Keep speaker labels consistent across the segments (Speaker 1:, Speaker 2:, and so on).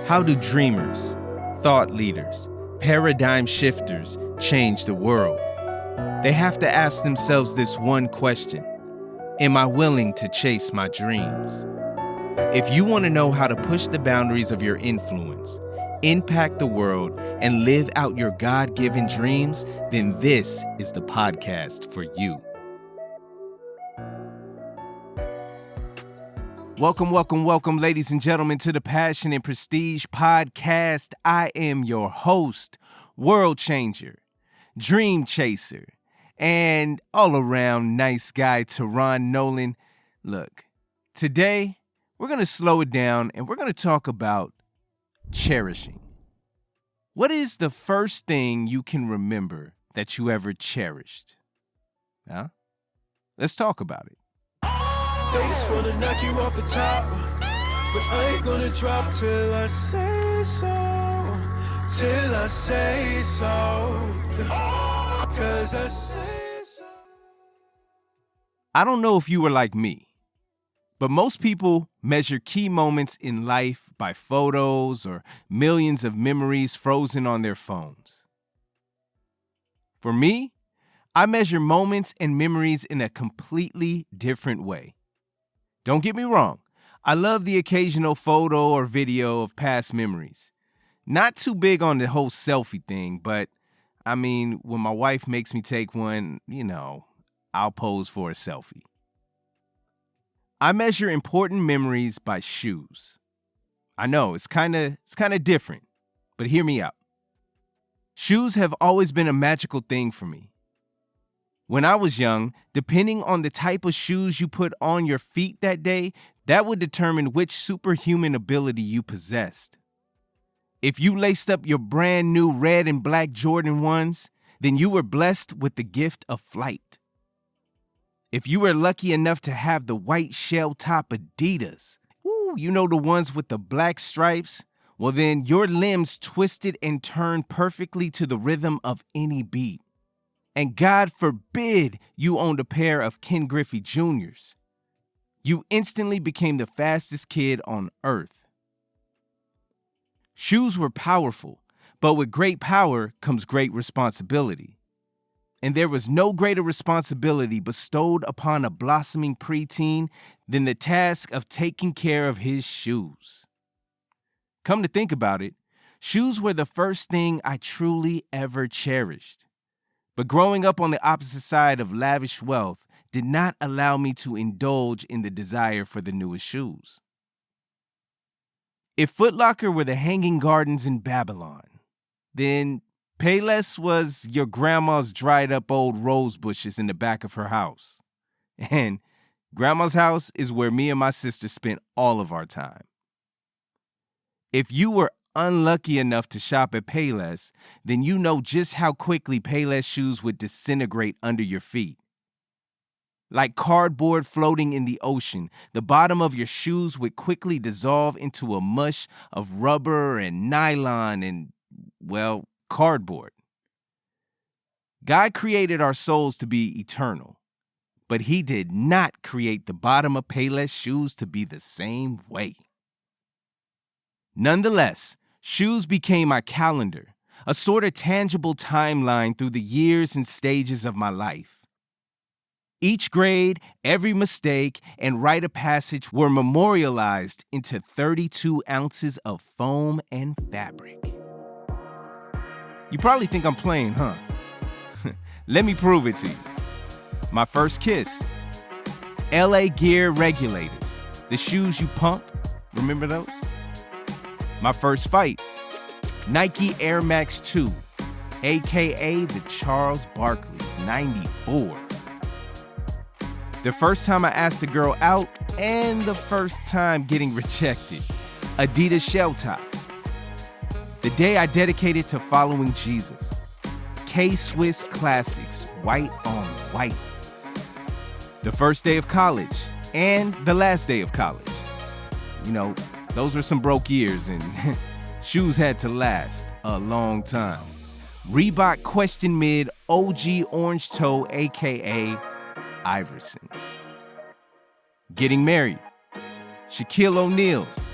Speaker 1: How do dreamers, thought leaders, paradigm shifters change the world? They have to ask themselves this one question: am I willing to chase my dreams? If you want to know how to push the boundaries of your influence, impact the world, and live out your God-given dreams, then this is the podcast for you. Welcome, ladies and gentlemen, to the Passion and Prestige podcast. I am your host, world changer, dream chaser, and all-around nice guy, Teron Nolan. Look, today we're going to slow it down and we're going to talk about cherishing. What is the first thing you can remember that you ever cherished? Huh? Let's talk about it.
Speaker 2: They just wanna knock you off the top, but I ain't gonna drop till I say so, till I say so, 'cause I say so.
Speaker 1: I don't know if you were like me, but most people measure key moments in life by photos or millions of memories frozen on their phones. For me, I measure moments and memories in a completely different way. Don't get me wrong, I love the occasional photo or video of past memories. Not too big on the whole selfie thing, but I mean, when my wife makes me take one, I'll pose for a selfie. I measure important memories by shoes. I know, it's kind of different, but hear me out. Shoes have always been a magical thing for me. When I was young, depending on the type of shoes you put on your feet that day, that would determine which superhuman ability you possessed. If you laced up your brand new red and black Jordan 1s, then you were blessed with the gift of flight. If you were lucky enough to have the white shell top Adidas, the ones with the black stripes, well then your limbs twisted and turned perfectly to the rhythm of any beat. And God forbid you owned a pair of Ken Griffey Jr.'s. You instantly became the fastest kid on earth. Shoes were powerful, but with great power comes great responsibility. And there was no greater responsibility bestowed upon a blossoming preteen than the task of taking care of his shoes. Come to think about it, shoes were the first thing I truly ever cherished. But growing up on the opposite side of lavish wealth did not allow me to indulge in the desire for the newest shoes. If Foot Locker were the hanging gardens in Babylon, then Payless was your grandma's dried up old rose bushes in the back of her house. And grandma's house is where me and my sister spent all of our time. If you were unlucky enough to shop at Payless, then you know just how quickly Payless shoes would disintegrate under your feet. Like cardboard floating in the ocean, the bottom of your shoes would quickly dissolve into a mush of rubber and nylon and, cardboard. God created our souls to be eternal, but he did not create the bottom of Payless shoes to be the same way. Nonetheless, shoes became my calendar, a sort of tangible timeline through the years and stages of my life. Each grade, every mistake, and rite of passage were memorialized into 32 ounces of foam and fabric. You probably think I'm playing, huh? Let me prove it to you. My first kiss, LA Gear regulators, the shoes you pump, remember those? My first fight, Nike Air Max 2, aka the Charles Barkley's 94s. The first time I asked a girl out and the first time getting rejected, Adidas shell tops. The day I dedicated to following Jesus, K-Swiss Classics, white on white. The first day of college and the last day of college. Those were some broke years and shoes had to last a long time. Reebok Question Mid OG Orange Toe, aka Iversons. Getting married, Shaquille O'Neal's,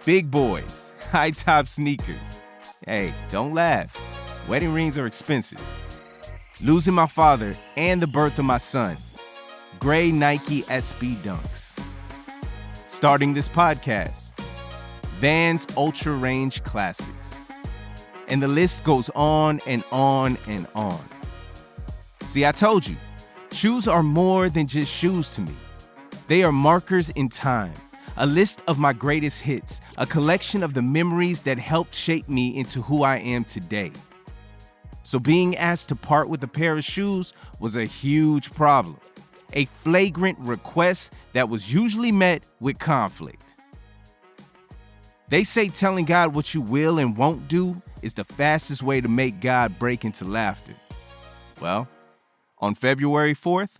Speaker 1: Big Boys, high-top sneakers. Hey, don't laugh. Wedding rings are expensive. Losing my father and the birth of my son. Gray Nike SB Dunks. Starting this podcast. Vans Ultra Range Classics. And the list goes on and on and on. See, I told you, shoes are more than just shoes to me. They are markers in time, a list of my greatest hits, a collection of the memories that helped shape me into who I am today. So being asked to part with a pair of shoes was a huge problem, a flagrant request that was usually met with conflict. They say telling God what you will and won't do is the fastest way to make God break into laughter. Well, on February 4th,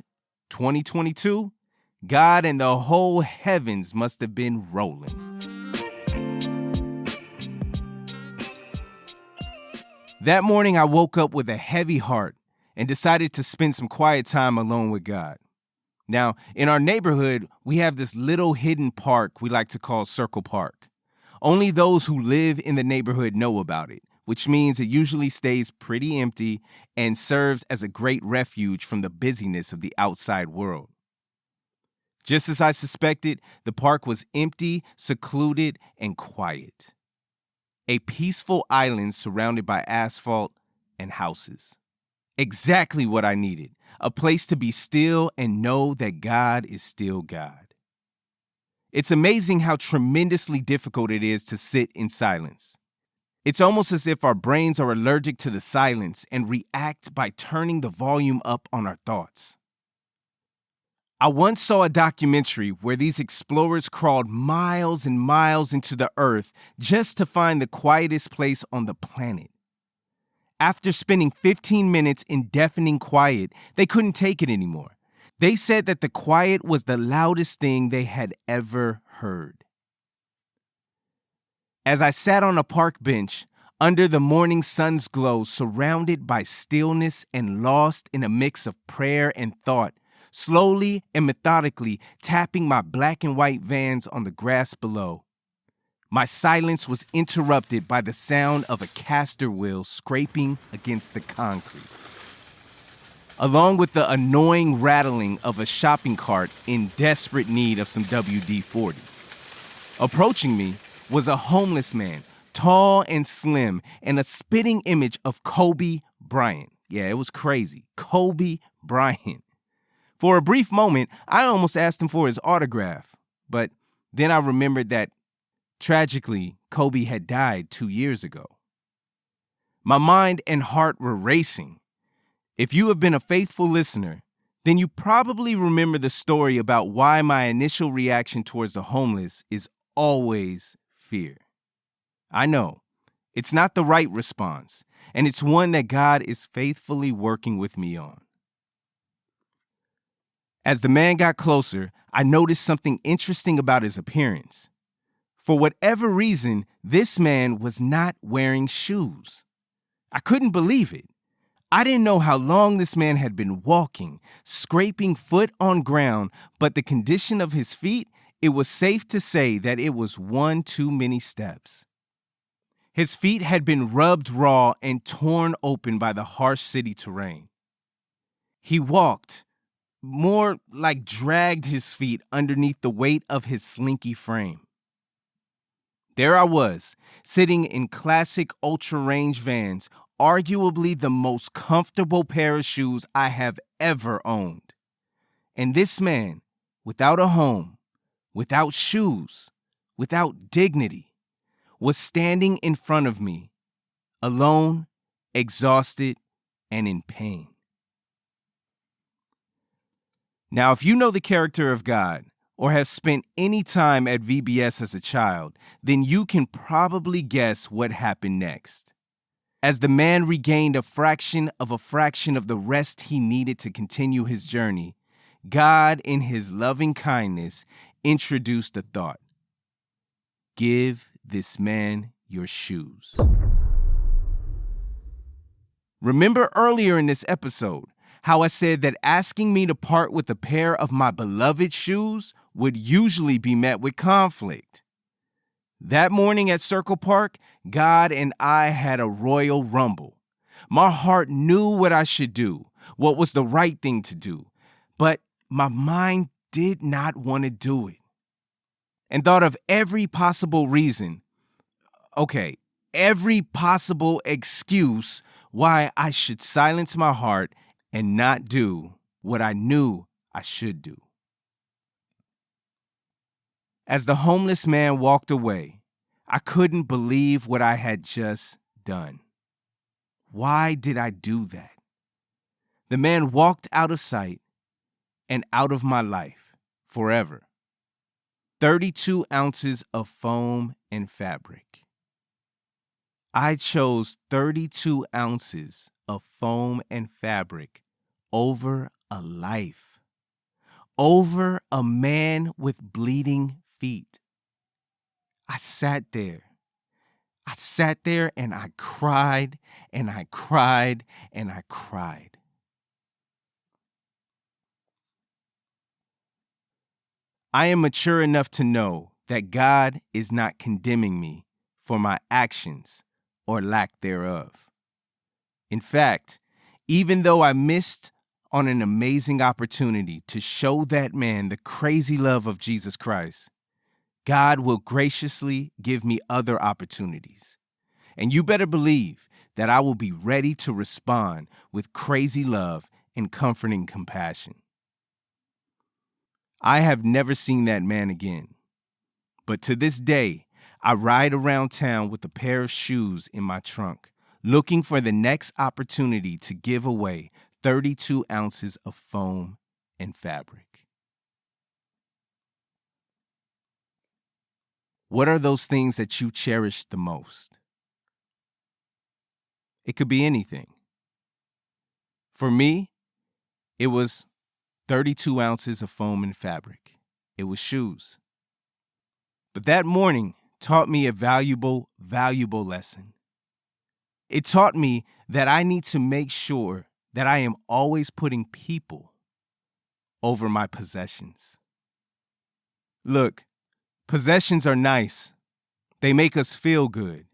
Speaker 1: 2022, God and the whole heavens must have been rolling. That morning, I woke up with a heavy heart and decided to spend some quiet time alone with God. Now, in our neighborhood, we have this little hidden park we like to call Circle Park. Only those who live in the neighborhood know about it, which means it usually stays pretty empty and serves as a great refuge from the busyness of the outside world. Just as I suspected, the park was empty, secluded, and quiet. A peaceful island surrounded by asphalt and houses. Exactly what I needed, a place to be still and know that God is still God. It's amazing how tremendously difficult it is to sit in silence. It's almost as if our brains are allergic to the silence and react by turning the volume up on our thoughts. I once saw a documentary where these explorers crawled miles and miles into the earth just to find the quietest place on the planet. After spending 15 minutes in deafening quiet, they couldn't take it anymore. They said that the quiet was the loudest thing they had ever heard. As I sat on a park bench, under the morning sun's glow, surrounded by stillness and lost in a mix of prayer and thought, slowly and methodically tapping my black and white Vans on the grass below, my silence was interrupted by the sound of a caster wheel scraping against the concrete, along with the annoying rattling of a shopping cart in desperate need of some WD-40. Approaching me was a homeless man, tall and slim, and a spitting image of Kobe Bryant. Yeah, it was crazy. Kobe Bryant. For a brief moment, I almost asked him for his autograph, but then I remembered that, tragically, Kobe had died 2 years ago. My mind and heart were racing. If you have been a faithful listener, then you probably remember the story about why my initial reaction towards the homeless is always fear. I know, it's not the right response, and it's one that God is faithfully working with me on. As the man got closer, I noticed something interesting about his appearance. For whatever reason, this man was not wearing shoes. I couldn't believe it. I didn't know how long this man had been walking, scraping foot on ground, but the condition of his feet, it was safe to say that it was one too many steps. His feet had been rubbed raw and torn open by the harsh city terrain. He walked, more like dragged his feet underneath the weight of his slinky frame. There I was, sitting in classic ultra-range Vans, arguably the most comfortable pair of shoes I have ever owned. And this man, without a home, without shoes, without dignity, was standing in front of me, alone, exhausted, and in pain. Now, if you know the character of God, or have spent any time at VBS as a child, then you can probably guess what happened next. As the man regained a fraction of the rest he needed to continue his journey, God, in his loving kindness, introduced the thought, "Give this man your shoes." Remember earlier in this episode how I said that asking me to part with a pair of my beloved shoes would usually be met with conflict? That morning at Circle Park, God and I had a royal rumble. My heart knew what I should do, what was the right thing to do, but my mind did not want to do it. And thought of every possible reason, every possible excuse why I should silence my heart and not do what I knew I should do. As the homeless man walked away, I couldn't believe what I had just done. Why did I do that? The man walked out of sight and out of my life forever. 32 ounces of foam and fabric. I chose 32 ounces of foam and fabric over a life, over a man with bleeding feet. I sat there and I cried and I cried and I cried. I am mature enough to know that God is not condemning me for my actions or lack thereof. In fact, even though I missed on an amazing opportunity to show that man the crazy love of Jesus Christ, God will graciously give me other opportunities. And you better believe that I will be ready to respond with crazy love and comforting compassion. I have never seen that man again. But to this day, I ride around town with a pair of shoes in my trunk, looking for the next opportunity to give away 32 ounces of foam and fabric. What are those things that you cherish the most? It could be anything. For me, it was 32 ounces of foam and fabric. It was shoes. But that morning taught me a valuable lesson. It taught me that I need to make sure that I am always putting people over my possessions. Look, possessions are nice. They make us feel good.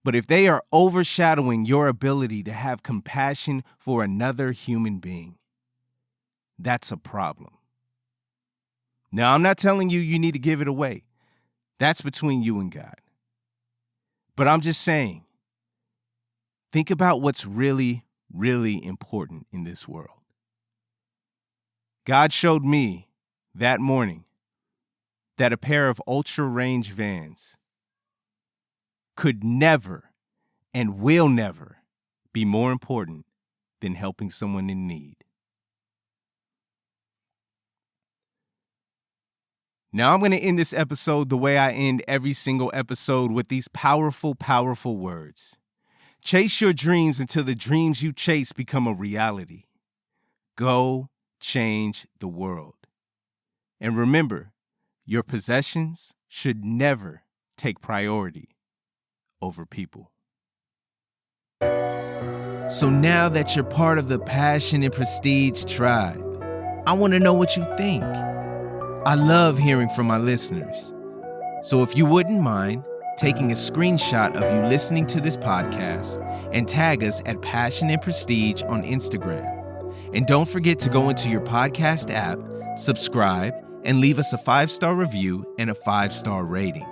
Speaker 1: But if they are overshadowing your ability to have compassion for another human being, that's a problem. Now, I'm not telling you need to give it away. That's between you and God. But I'm just saying, think about what's really, really important in this world. God showed me that morning that a pair of ultra-range Vans could never and will never be more important than helping someone in need. Now I'm going to end this episode the way I end every single episode, with these powerful, powerful words. Chase your dreams until the dreams you chase become a reality. Go change the world. And remember, your possessions should never take priority over people. So now that you're part of the Passion and Prestige tribe, I want to know what you think. I love hearing from my listeners. So if you wouldn't mind taking a screenshot of you listening to this podcast and tag us at Passion and Prestige on Instagram. And don't forget to go into your podcast app, subscribe, and leave us a 5-star review and a 5-star rating.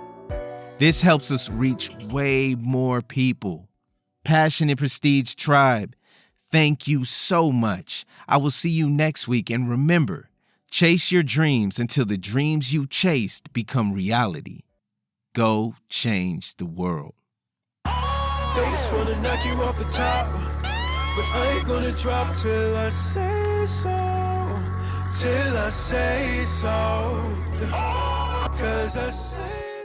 Speaker 1: This helps us reach way more people. Passion and Prestige tribe, thank you so much. I will see you next week, and remember, chase your dreams until the dreams you chased become reality. Go change the world.
Speaker 2: They just wanna knock you off the top, but I ain't gonna drop till I say so. Till I say so. 'Cause I say